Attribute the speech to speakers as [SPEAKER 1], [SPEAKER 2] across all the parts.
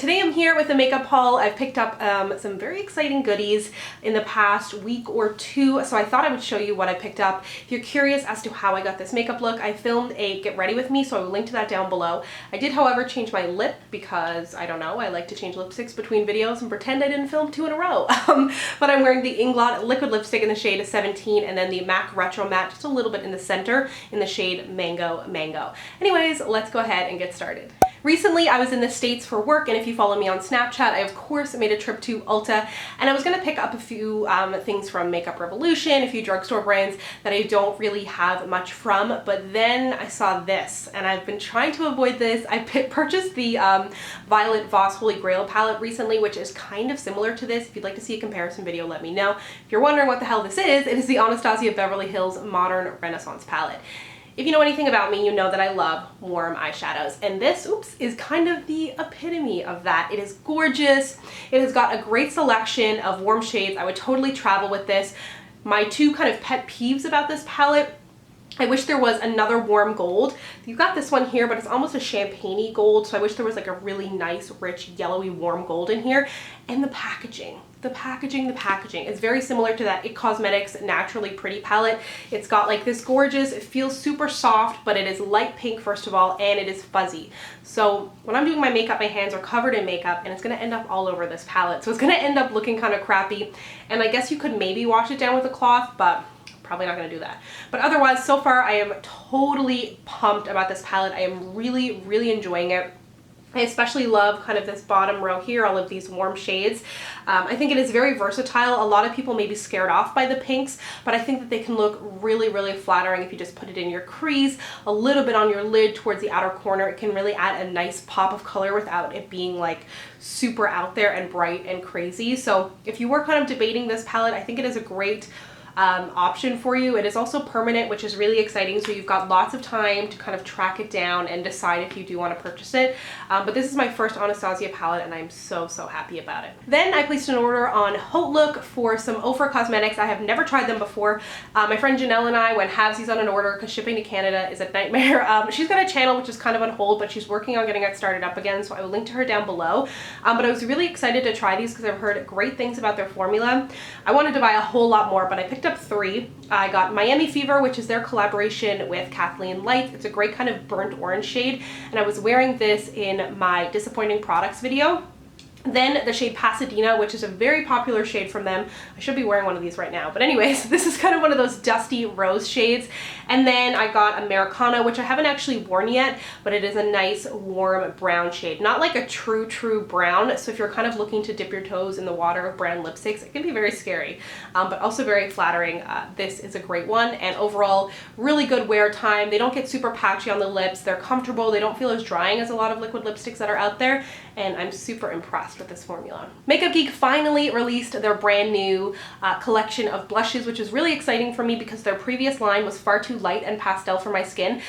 [SPEAKER 1] today I'm here with a makeup haul. I've picked up some very exciting goodies in the past week or two, so I thought I would show you what I picked up. If you're curious as to how I got this makeup look, I filmed a get ready with me, so I will link to that down below. I did, however, change my lip because, I don't know, I like to change lipsticks between videos and pretend I didn't film 2 in a row. But I'm wearing the Inglot liquid lipstick in the shade 17 and then the MAC Retro Matte just a little bit in the center in the shade Mango Mango. Anyways, let's go ahead and get started. Recently, I was in the States for work, and if you follow me on Snapchat, I of course made a trip to Ulta, and I was going to pick up a few things from Makeup Revolution, a few drugstore brands that I don't really have much from, but then I saw this, and I've been trying to avoid this. I purchased the Violet Voss Holy Grail palette recently, which is kind of similar to this. If you'd like to see a comparison video, let me know. If you're wondering what the hell this is, it is the Anastasia Beverly Hills Modern Renaissance palette. If you know anything about me, you know that I love warm eyeshadows, and this, is kind of the epitome of that. It is gorgeous. It has got a great selection of warm shades. I would totally travel with this. My two kind of pet peeves about this palette, I wish there was another warm gold. You've got this one here, but it's almost a champagne-y gold, so I wish there was like a really nice, rich, yellowy, warm gold in here. And the packaging. The packaging is very similar to that IT Cosmetics Naturally Pretty palette. It's got like this gorgeous, it feels super soft, but it is light pink first of all, and it is fuzzy. So when I'm doing my makeup, my hands are covered in makeup, and it's gonna end up all over this palette. So it's gonna end up looking kind of crappy. And I guess you could maybe wash it down with a cloth, but probably not going to do that. But otherwise, so far I am totally pumped about this palette. I am really enjoying it. I especially love kind of this bottom row here, all of these warm shades. I think it is very versatile. A lot of people may be scared off by the pinks, but I think that they can look really flattering if you just put it in your crease, a little bit on your lid towards the outer corner. It can really add a nice pop of color without it being like super out there and bright and crazy. So if you were kind of debating this palette, I think it is a great option for you. It is also permanent, which is really exciting, so you've got lots of time to kind of track it down and decide if you do want to purchase it. But this is my first Anastasia palette, and I'm so happy about it. Then I placed an order on HauteLook for some Ofra cosmetics. I have never tried them before. My friend Janelle and I went halvesies on an order because shipping to Canada is a nightmare. She's got a channel which is kind of on hold, but she's working on getting it started up again, so I will link to her down below. But I was really excited to try these because I've heard great things about their formula. I wanted to buy a whole lot more, but I picked up 3. I got Miami Fever, which is their collaboration with Kathleen Light. It's a great kind of burnt orange shade, and I was wearing this in my disappointing products video. Then the shade Pasadena, which is a very popular shade from them. I should be wearing one of these right now. But anyways, this is kind of one of those dusty rose shades. And then I got Americana, which I haven't actually worn yet, but it is a nice warm brown shade. Not like a true brown. So if you're kind of looking to dip your toes in the water of brown lipsticks, it can be very scary, but also very flattering. This is a great one, and overall really good wear time. They don't get super patchy on the lips. They're comfortable. They don't feel as drying as a lot of liquid lipsticks that are out there, and I'm super impressed with this formula. Makeup Geek finally released their brand new collection of blushes, which is really exciting for me because their previous line was far too light and pastel for my skin.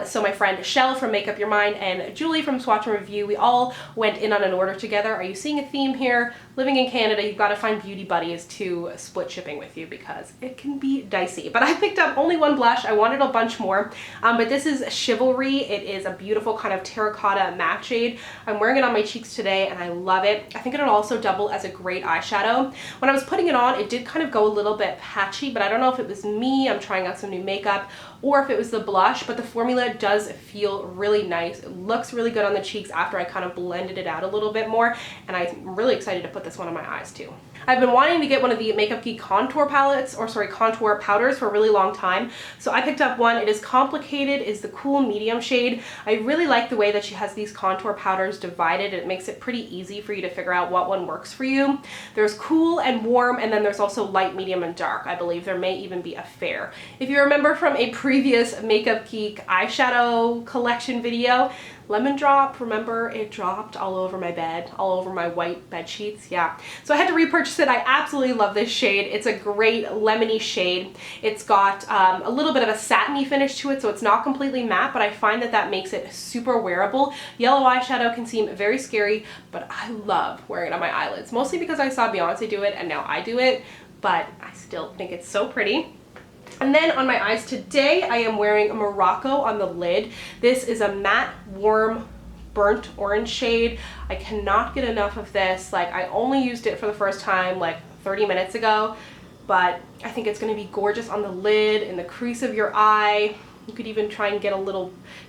[SPEAKER 1] So my friend Shell from Make Up Your Mind and Julie from Swatch and Review, we all went in on an order together. Are you seeing a theme here? Living in Canada, you've got to find beauty buddies to split shipping with you because it can be dicey. But I picked up only one blush. I wanted a bunch more, but this is Chivalry. It is a beautiful kind of terracotta matte shade. I'm wearing it on my cheeks today, and I love it. I think it'll also double as a great eyeshadow. When I was putting it on, it did kind of go a little bit patchy, but I don't know if it was me, I'm trying out some new makeup, or if it was the blush, but the formula does feel really nice. It looks really good on the cheeks after I kind of blended it out a little bit more, and I'm really excited to put this one on my eyes too. I've been wanting to get one of the Makeup Geek contour palettes, or sorry, contour powders for a really long time. So I picked up one. It is Complicated, is the cool medium shade. I really like the way that she has these contour powders divided. It makes it pretty easy for you to figure out what one works for you. There's cool and warm, and then there's also light, medium, and dark. I believe there may even be a fair. If you remember from a previous Makeup Geek eyeshadow collection video, Lemon Drop, remember it dropped all over my bed, all over my white bed sheets? Yeah. So I had to repurchase it. I absolutely love this shade. It's a great lemony shade. It's got a little bit of a satiny finish to it, so it's not completely matte, but I find that that makes it super wearable. Yellow eyeshadow can seem very scary, but I love wearing it on my eyelids, mostly because I saw Beyonce do it and now I do it, but I still think it's so pretty. And then on my eyes today, I am wearing Morocco on the lid. This is a matte, warm burnt orange shade. I cannot get enough of this. Like, I only used it for the first time like 30 minutes ago, but I think it's going to be gorgeous on the lid, in the crease of your eye. You could even try and get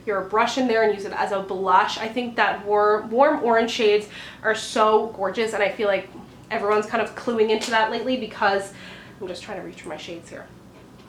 [SPEAKER 1] your brush in there and use it as a blush. I think that warm orange shades are so gorgeous, and I feel like everyone's kind of cluing into that lately because I'm just trying to reach for my shades here.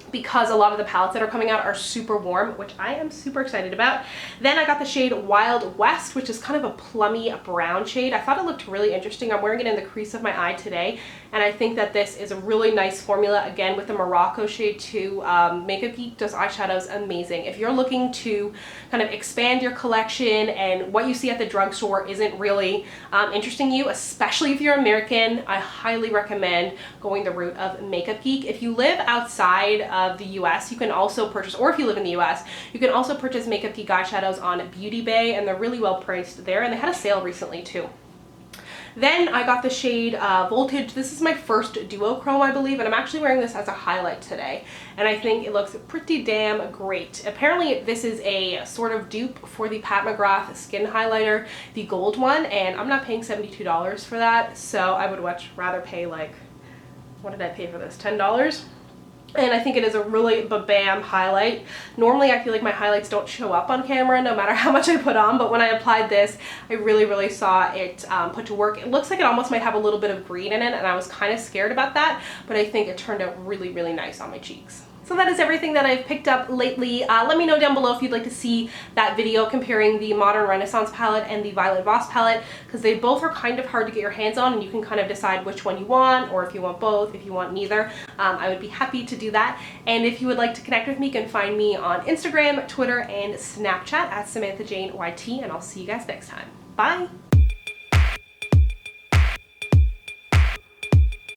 [SPEAKER 1] Because a lot of the palettes that are coming out are super warm, which I am super excited about. Then I got the shade Wild West, which is kind of a plummy brown shade. I thought it looked really interesting. I'm wearing it in the crease of my eye today, and I think that this is a really nice formula, again, with the Morocco shade too. Makeup Geek does eyeshadows amazing. If you're looking to kind of expand your collection and what you see at the drugstore isn't really interesting you, especially if you're American, I highly recommend going the route of Makeup Geek. If you live outside of the US, you can also purchase, or if you live in the US, you can also purchase Makeup Geek eyeshadows on Beauty Bay, and they're really well priced there, and they had a sale recently too. Then I got the shade Voltage. This is my first duochrome, I believe, and I'm actually wearing this as a highlight today, and I think it looks pretty damn great. Apparently this is a sort of dupe for the Pat McGrath skin highlighter, the gold one, and I'm not paying $72 for that, so I would much rather pay, like, what did I pay for this, $10? And I think it is a really ba-bam highlight. Normally I feel like my highlights don't show up on camera no matter how much I put on, but when I applied this, I really saw it put to work. It looks like it almost might have a little bit of green in it, and I was kind of scared about that, but I think it turned out really nice on my cheeks. So that is everything that I've picked up lately. Let me know down below if you'd like to see that video comparing the Modern Renaissance palette and the Violet Voss palette, because they both are kind of hard to get your hands on, and you can kind of decide which one you want, or if you want both, if you want neither. I would be happy to do that. And if you would like to connect with me, you can find me on Instagram, Twitter, and Snapchat at Samantha Jane YT, and I'll see you guys next time. Bye!